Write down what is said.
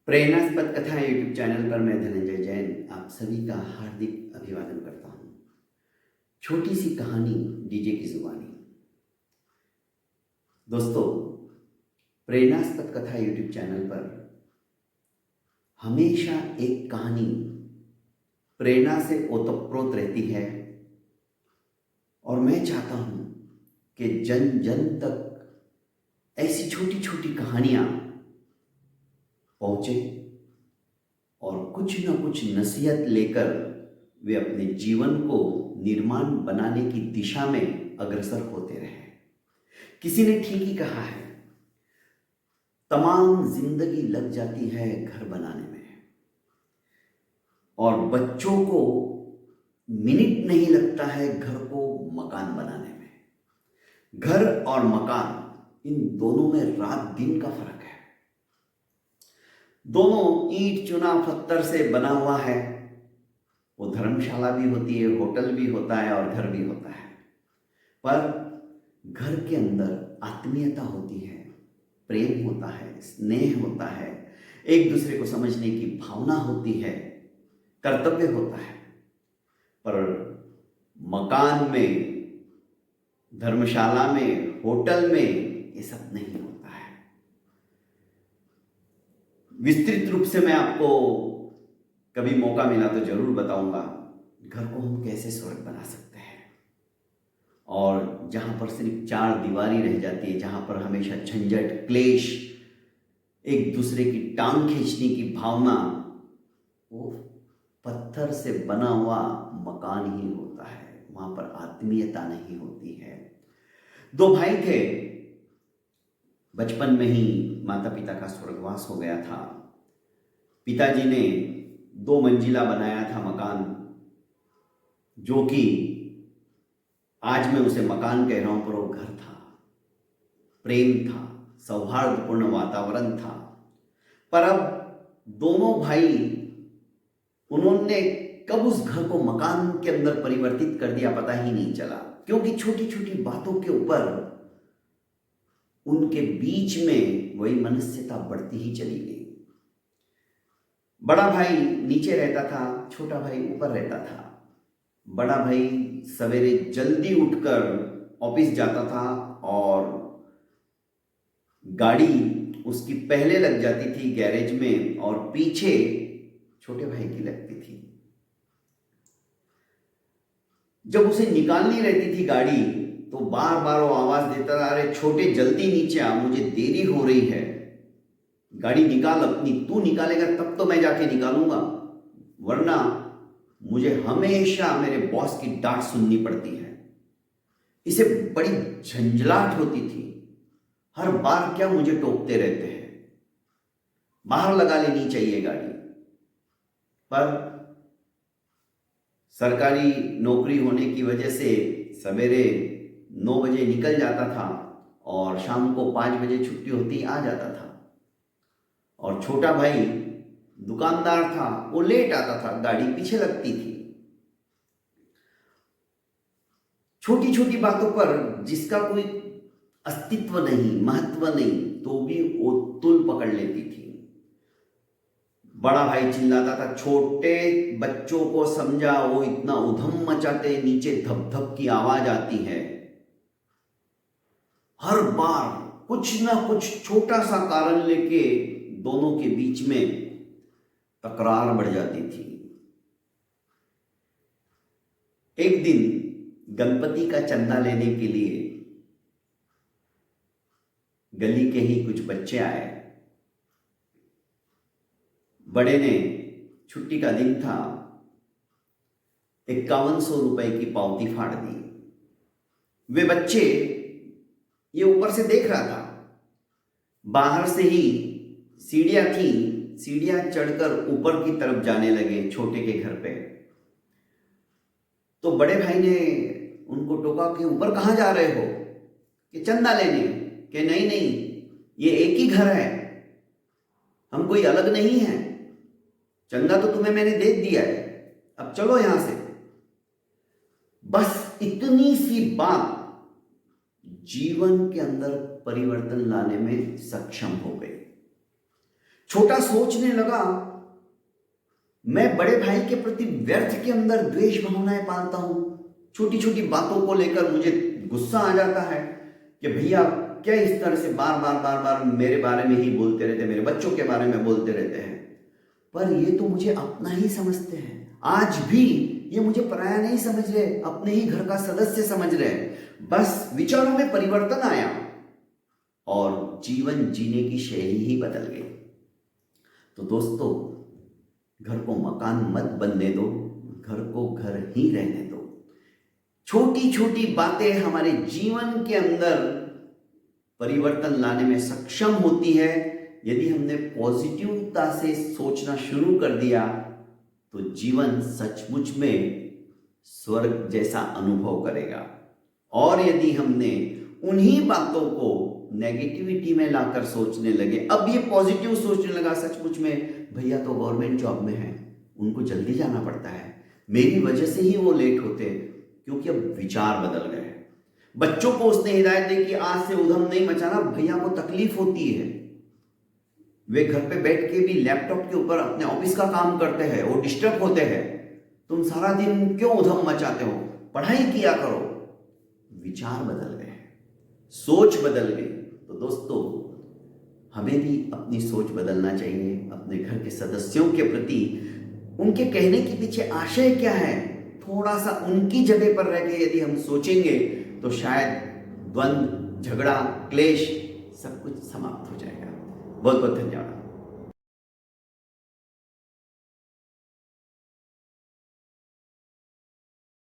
प्रेरणास्पद कथा YouTube channel पर मैं धनंजय जैन आप सभी का हार्दिक अभिवादन करता हूँ। छोटी सी कहानी डीजे की जुबानी। दोस्तों, प्रेरणास्पद कथा यूट्यूब चैनल पर हमेशा एक कहानी प्रेरणा से ओतप्रोत रहती है और मैं चाहता हूँ कि जन जन तक ऐसी छोटी छोटी कहानियाँ पहुँचे और कुछ न कुछ नसीहत लेकर वे अपने जीवन को निर्माण बनाने की दिशा में अग्रसर होते रहे। किसी ने ठीक ही कहा है, तमाम जिंदगी लग जाती है घर बनाने में और बच्चों को मिनट नहीं लगता है घर को मकान बनाने में। घर और मकान, इन दोनों में रात दिन का फर्क है। दोनों ईंट चुना पत्थर से बना हुआ है। वो धर्मशाला भी होती है, होटल भी होता है और घर भी होता है। पर घर के अंदर आत्मीयता होती है, प्रेम होता है, स्नेह होता है, एक दूसरे को समझने की भावना होती है, कर्तव्य होता है। पर मकान में, धर्मशाला में, होटल में ये सब नहीं होता है। विस्तृत रूप से मैं आपको कभी मौका मिला तो जरूर बताऊंगा घर को हम कैसे स्वर्ग बना सकते हैं। और जहां पर सिर्फ चार दीवारी रह जाती है, जहां पर हमेशा झंझट, क्लेश, एक दूसरे की टांग खींचने की भावना, वो पत्थर से बना हुआ मकान ही होता है। वहां पर आत्मीयता नहीं होती है। दो भाई थे, बचपन में ही माता पिता का स्वर्गवास हो गया था। पिताजी ने 2 मंजिला बनाया था मकान, जो कि आज मैं उसे मकान कह रहा हूं, पर वो घर था, प्रेम था, सौहार्दपूर्ण वातावरण था। पर अब दोनों भाई, उन्होंने कब उस घर को मकान के अंदर परिवर्तित कर दिया पता ही नहीं चला, क्योंकि छोटी छोटी बातों के ऊपर उनके बीच में वही मनस्यता बढ़ती ही चली गई। बड़ा भाई नीचे रहता था, छोटा भाई ऊपर रहता था। बड़ा भाई सवेरे जल्दी उठकर ऑफिस जाता था और गाड़ी उसकी पहले लग जाती थी गैरेज में और पीछे छोटे भाई की लगती थी। जब उसे निकालनी रहती थी गाड़ी तो बार बार वो आवाज देता था, अरे छोटे जल्दी नीचे आ, मुझे देरी हो रही है, गाड़ी निकाल अपनी, तू निकालेगा तब तो मैं जाके निकालूंगा, वरना मुझे हमेशा मेरे बॉस की डांट सुननी पड़ती है। इसे बड़ी झंझलाहट होती थी। हर बार क्या मुझे टोकते रहते हैं, बाहर लगा लेनी चाहिए गाड़ी। पर सरकारी नौकरी होने की वजह से सवेरे 9 बजे निकल जाता था और शाम को 5 बजे छुट्टी होती आ जाता था। और छोटा भाई दुकानदार था, वो लेट आता था, गाड़ी पीछे लगती थी। छोटी छोटी बातों पर जिसका कोई अस्तित्व नहीं, महत्व नहीं, तो भी वो तुल पकड़ लेती थी। बड़ा भाई चिल्लाता था, छोटे बच्चों को समझा, वो इतना उधम मचाते, नीचे धप धप की आवाज आती है। हर बार कुछ ना कुछ छोटा सा कारण लेके दोनों के बीच में तकरार बढ़ जाती थी। एक दिन गणपति का चंदा लेने के लिए गली के ही कुछ बच्चे आए। बड़े ने, छुट्टी का दिन था, 5100 रुपए की पावती फाड़ दी। वे बच्चे, ये ऊपर से देख रहा था, बाहर से ही सीढ़ियां थी, सीढ़ियां चढ़कर ऊपर की तरफ जाने लगे छोटे के घर पे। तो बड़े भाई ने उनको टोका कि ऊपर कहां जा रहे हो, कि चंदा लेने, कि नहीं नहीं, ये एक ही घर है, हम कोई अलग नहीं है, चंदा तो तुम्हें मैंने दे दिया है, अब चलो यहां से। बस इतनी सी बात जीवन के अंदर परिवर्तन लाने में सक्षम हो गई। छोटा सोचने लगा, मैं बड़े भाई के प्रति व्यर्थ के अंदर द्वेष भावनाएं पालता हूं। छोटी छोटी बातों को लेकर मुझे गुस्सा आ जाता है कि भैया क्या इस तरह से बार बार बार बार मेरे बारे में ही बोलते रहते, मेरे बच्चों के बारे में बोलते रहते हैं। पर ये तो मुझे अपना ही समझते हैं, आज भी ये मुझे पराया नहीं समझ रहे, अपने ही घर का सदस्य समझ रहे। बस विचारों में परिवर्तन आया और जीवन जीने की शैली ही बदल गई। तो दोस्तों, घर को मकान मत बनने दो, घर को घर ही रहने दो। छोटी छोटी बातें हमारे जीवन के अंदर परिवर्तन लाने में सक्षम होती है। यदि हमने पॉजिटिवता से सोचना शुरू कर दिया तो जीवन सचमुच में स्वर्ग जैसा अनुभव करेगा। और यदि हमने उन्हीं बातों को नेगेटिविटी में लाकर सोचने लगे, अब ये पॉजिटिव सोचने लगा, सचमुच में भैया तो गवर्नमेंट जॉब में है, उनको जल्दी जाना पड़ता है, मेरी वजह से ही वो लेट होते, क्योंकि अब विचार बदल गए। बच्चों को उसने हिदायत दी कि आज से उधम नहीं मचाना, भैया को तकलीफ होती है, वे घर पे बैठ के भी लैपटॉप के ऊपर अपने ऑफिस का काम करते हैं, वो डिस्टर्ब होते हैं, तुम सारा दिन क्यों उधम मचाते हो, पढ़ाई किया करो। विचार बदल गए, सोच बदल गई। तो दोस्तों, हमें भी अपनी सोच बदलना चाहिए। अपने घर के सदस्यों के प्रति उनके कहने के पीछे आशय क्या है, थोड़ा सा उनकी जगह पर रह के यदि हम सोचेंगे तो शायद द्वंद्व, झगड़ा, क्लेश सब कुछ समाप्त हो जाएगा। बहुत बहुत धन्यवाद।